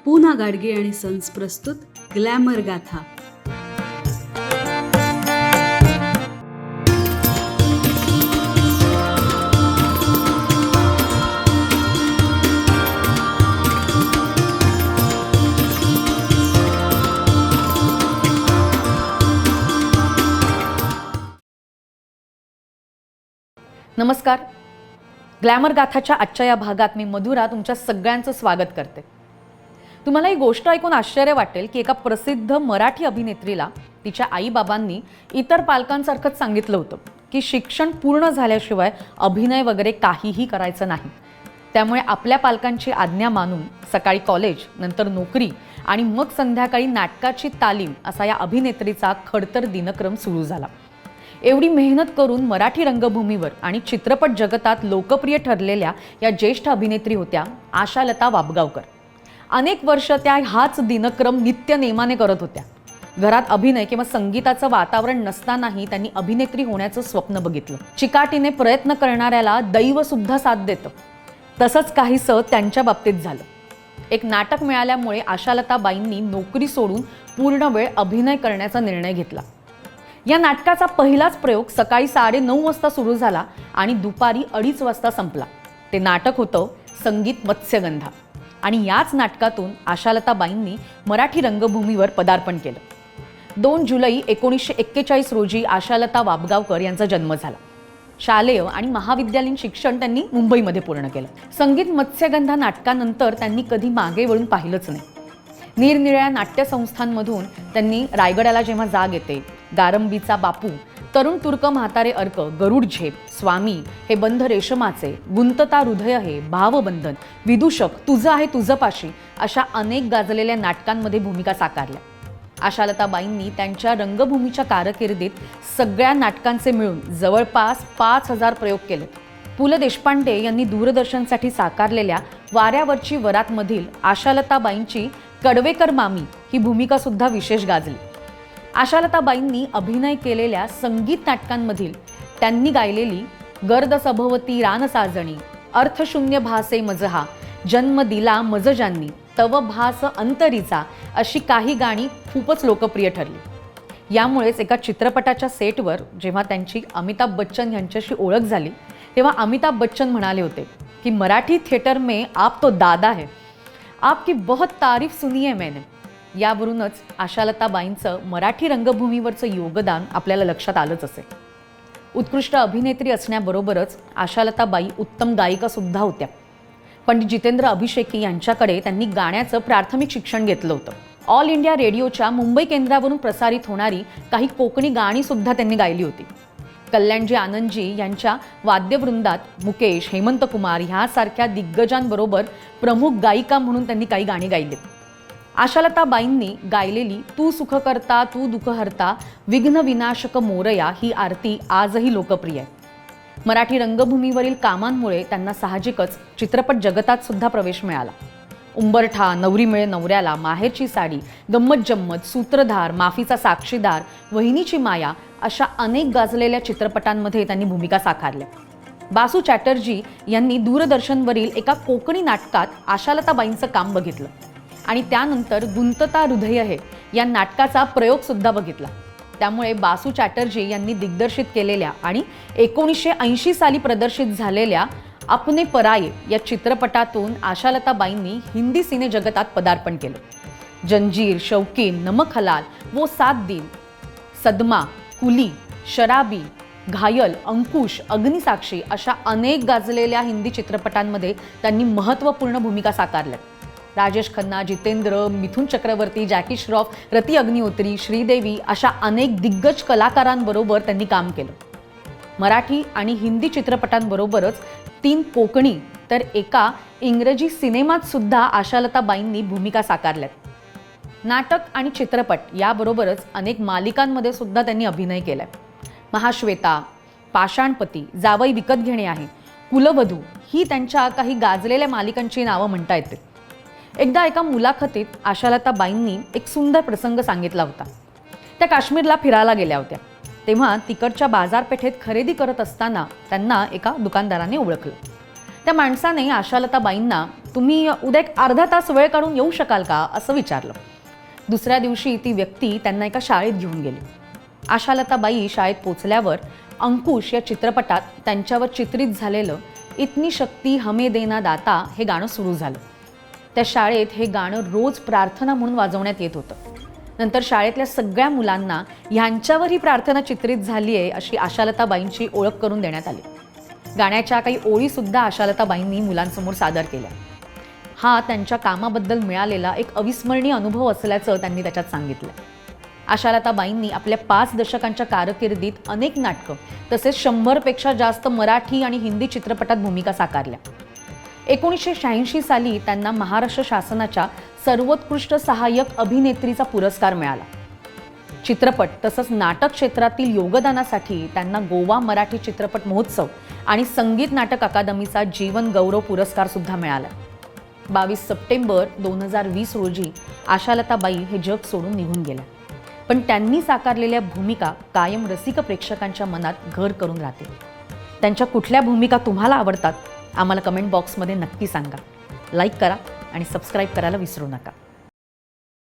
पूना गाडगे आणि सन्स प्रस्तुत ग्लॅमर गाथा. नमस्कार. ग्लॅमर गाथाच्या आजच्या या भागात मी मधुरा तुमच्या सगळ्यांचं स्वागत करते. तुम्हाला ही गोष्ट ऐकून आश्चर्य वाटेल की एका प्रसिद्ध मराठी अभिनेत्रीला तिच्या आईबाबांनी इतर पालकांसारखंच सांगितलं होतं की शिक्षण पूर्ण झाल्याशिवाय अभिनय वगैरे काहीही करायचं नाही. त्यामुळे आपल्या पालकांची आज्ञा मानून सकाळी कॉलेज, नंतर नोकरी आणि मग संध्याकाळी नाटकाची तालीम असा या अभिनेत्रीचा खडतर दिनक्रम सुरू झाला. एवढी मेहनत करून मराठी रंगभूमीवर आणि चित्रपट जगतात लोकप्रिय ठरलेल्या या ज्येष्ठ अभिनेत्री होत्या आशालता वाबगावकर. अनेक वर्ष त्या हाच दिनक्रम नित्य नेमाने करत होत्या. घरात अभिनय किंवा संगीताचं वातावरण नसतानाही त्यांनी अभिनेत्री होण्याचं स्वप्न बघितलं. चिकाटीने प्रयत्न करणाऱ्याला दैव सुद्धा साथ देतं. तसंच काहीसं त्यांच्या बाबतीत झालं. एक नाटक मिळाल्यामुळे आशालताबाईंनी नोकरी सोडून पूर्ण वेळ अभिनय करण्याचा निर्णय घेतला. या नाटकाचा पहिलाच प्रयोग सकाळी 9:30 वाजता सुरू झाला आणि दुपारी 2:30 वाजता संपला. ते नाटक होतं संगीत मत्स्यगंधा. आणि याच नाटकातून आशालताबाईंनी मराठी रंगभूमीवर पदार्पण केलं. 2 जुलै 1941 रोजी आशालता वाबगावकर यांचा जन्म झाला. शालेय आणि महाविद्यालयीन शिक्षण त्यांनी मुंबईमध्ये पूर्ण केलं. संगीत मत्स्यगंधा नाटकानंतर त्यांनी कधी मागे वळून पाहिलंच नाही. निरनिराळ्या नाट्यसंस्थांमधून त्यांनी रायगडाला जेव्हा जाग येते, गारंबीचा बापू, तरुण तुर्क म्हातारे अर्क, गरुड झेप, स्वामी, हे बंध रेशमाचे, गुंतता हृदय हे, भावबंधन, विदूषक, तुझं आहे तुझं पाशी अशा अनेक गाजलेल्या नाटकांमध्ये भूमिका साकारल्या. आशालताबाईंनी त्यांच्या रंगभूमीच्या कारकिर्दीत सगळ्या नाटकांचे मिळून जवळपास 5,000 प्रयोग केले. पु ल देशपांडे यांनी दूरदर्शनसाठी साकारलेल्या वाऱ्यावरची वरातमधील आशालताबाईंची कडवेकर मामी ही भूमिका सुद्धा विशेष गाजली. आशालताबाईंनी अभिनय केलेल्या संगीत नाटकांमधील त्यांनी गायलेली गर्द सभवती रान साजणी, अर्थशून्य भासे मजहा, जन्म दिला मजजांनी, तव भास अंतरीचा अशी काही गाणी खूपच लोकप्रिय ठरली. यामुळेच एका चित्रपटाच्या सेटवर जेव्हा त्यांची अमिताभ बच्चन यांच्याशी ओळख झाली तेव्हा अमिताभ बच्चन म्हणाले होते की मराठी थिएटर में आप तो दादा है, आपकी बहुत तारीफ सुनी है मैंने. यावरूनच आशालताबाईंचं मराठी रंगभूमीवरचं योगदान आपल्याला लक्षात आलंच असेल. उत्कृष्ट अभिनेत्री असण्याबरोबरच आशालताबाई उत्तम गायिका सुद्धा होत्या. पंडित जितेंद्र अभिषेकी यांच्याकडे त्यांनी गाण्याचं प्राथमिक शिक्षण घेतलं होतं. ऑल इंडिया रेडिओच्या मुंबई केंद्रावरून प्रसारित होणारी काही कोकणी गाणी सुद्धा त्यांनी गायली होती. कल्याणजी आनंदजी यांच्या वाद्यवृंदात मुकेश, हेमंत कुमार ह्यासारख्या दिग्गजांबरोबर प्रमुख गायिका म्हणून त्यांनी काही गाणी गायलीत. आशालताबाईंनी गायलेली तू सुख करता तू दुःख हरता विघ्न विनाशक मोरया ही आरती आजही लोकप्रिय आहे. मराठी रंगभूमीवरील कामांमुळे त्यांना साहजिकच चित्रपट जगतात सुद्धा प्रवेश मिळाला. उंबरठा, नवरी मिळे नवऱ्याला, माहेरची साडी, गंमत जम्मत, सूत्रधार, माफीचा साक्षीदार, वहिनीची माया अशा अनेक गाजलेल्या चित्रपटांमध्ये त्यांनी भूमिका साकारल्या. बासू चॅटर्जी यांनी दूरदर्शनवरील एका कोकणी नाटकात आशालताबाईंचं काम बघितलं आणि त्यानंतर गुंतता हृदय हे या नाटकाचा प्रयोग सुद्धा बघितला. त्यामुळे बासू चॅटर्जी यांनी दिग्दर्शित केलेल्या आणि 1980 साली प्रदर्शित झालेल्या अपने पराये या चित्रपटातून आशालताबाईंनी हिंदी सिने जगतात पदार्पण केलं. जंजीर, शौकीन, नमक हलाल, वो 7 दिन, सदमा, कुली, शराबी, घायल, अंकुश, अग्निसाक्षी अशा अनेक गाजलेल्या हिंदी चित्रपटांमध्ये त्यांनी महत्त्वपूर्ण भूमिका साकारल्या. राजेश खन्ना, जितेंद्र, मिथुन चक्रवर्ती, जॅकी श्रॉफ, रती अग्निहोत्री, श्रीदेवी अशा अनेक दिग्गज कलाकारांबरोबर त्यांनी काम केलं. मराठी आणि हिंदी चित्रपटांबरोबरच 3 कोकणी तर एका इंग्रजी सिनेमात सुद्धा आशालताबाईंनी भूमिका साकारल्यात. नाटक आणि चित्रपट याबरोबरच अनेक मालिकांमध्ये सुद्धा त्यांनी अभिनय केलाय. महाश्वेता, पाषाणपती, जावई विकत घेणे आहे, कुलवधू ही त्यांच्या काही गाजलेल्या मालिकांची नावं म्हणता येतील. एकदा एका मुलाखतीत आशालताबाईंनी एक सुंदर प्रसंग सांगितला होता. त्या काश्मीरला फिरायला गेल्या होत्या. तेव्हा तिकडच्या बाजारपेठेत खरेदी करत असताना त्यांना एका दुकानदाराने ओळखलं. त्या माणसाने आशालताबाईंना तुम्ही उद्या एक अर्धा तास वेळ काढून येऊ शकाल का असं विचारलं. दुसऱ्या दिवशी ती व्यक्ती त्यांना एका शाळेत घेऊन गेली. आशालताबाई शाळेत पोचल्यावर अंकुश या चित्रपटात त्यांच्यावर चित्रित झालेलं इतनी शक्ती हमे देना दाता हे गाणं सुरू झालं. त्या शाळेत हे गाणं रोज प्रार्थना म्हणून वाजवण्यात येत होतं. नंतर शाळेतल्या सगळ्या मुलांना ह्यांच्यावर ही प्रार्थना चित्रित झाली आहे अशी आशालताबाईंची ओळख करून देण्यात आली. गाण्याच्या काही ओळीसुद्धा आशालताबाईंनी मुलांसमोर सादर केल्या. हा त्यांच्या कामाबद्दल मिळालेला एक अविस्मरणीय अनुभव असल्याचं त्यांनी त्याच्यात सांगितलं. आशालताबाईंनी आपल्या 5 दशकांच्या कारकिर्दीत अनेक नाटकं तसेच 100पेक्षा जास्त मराठी आणि हिंदी चित्रपटात भूमिका साकारल्या. 1986 साली त्यांना महाराष्ट्र शासनाच्या सर्वोत्कृष्ट सहाय्यक अभिनेत्रीचा पुरस्कार मिळाला. चित्रपट तसंच नाटक क्षेत्रातील योगदानासाठी त्यांना गोवा मराठी चित्रपट महोत्सव आणि संगीत नाटक अकादमीचा जीवन गौरव पुरस्कार सुद्धा मिळाला. 22 सप्टेंबर 2020 रोजी आशालताबाई हे जग सोडून निघून गेल्या. पण त्यांनी साकारलेल्या भूमिका कायम रसिक प्रेक्षकांच्या मनात घर करून राहतील. त्यांच्या कुठल्या भूमिका तुम्हाला आवडतात आम्हाला कमेंट बॉक्समध्ये नक्की सांगा. लाईक करा आणि सबस्क्राईब करायला विसरू नका.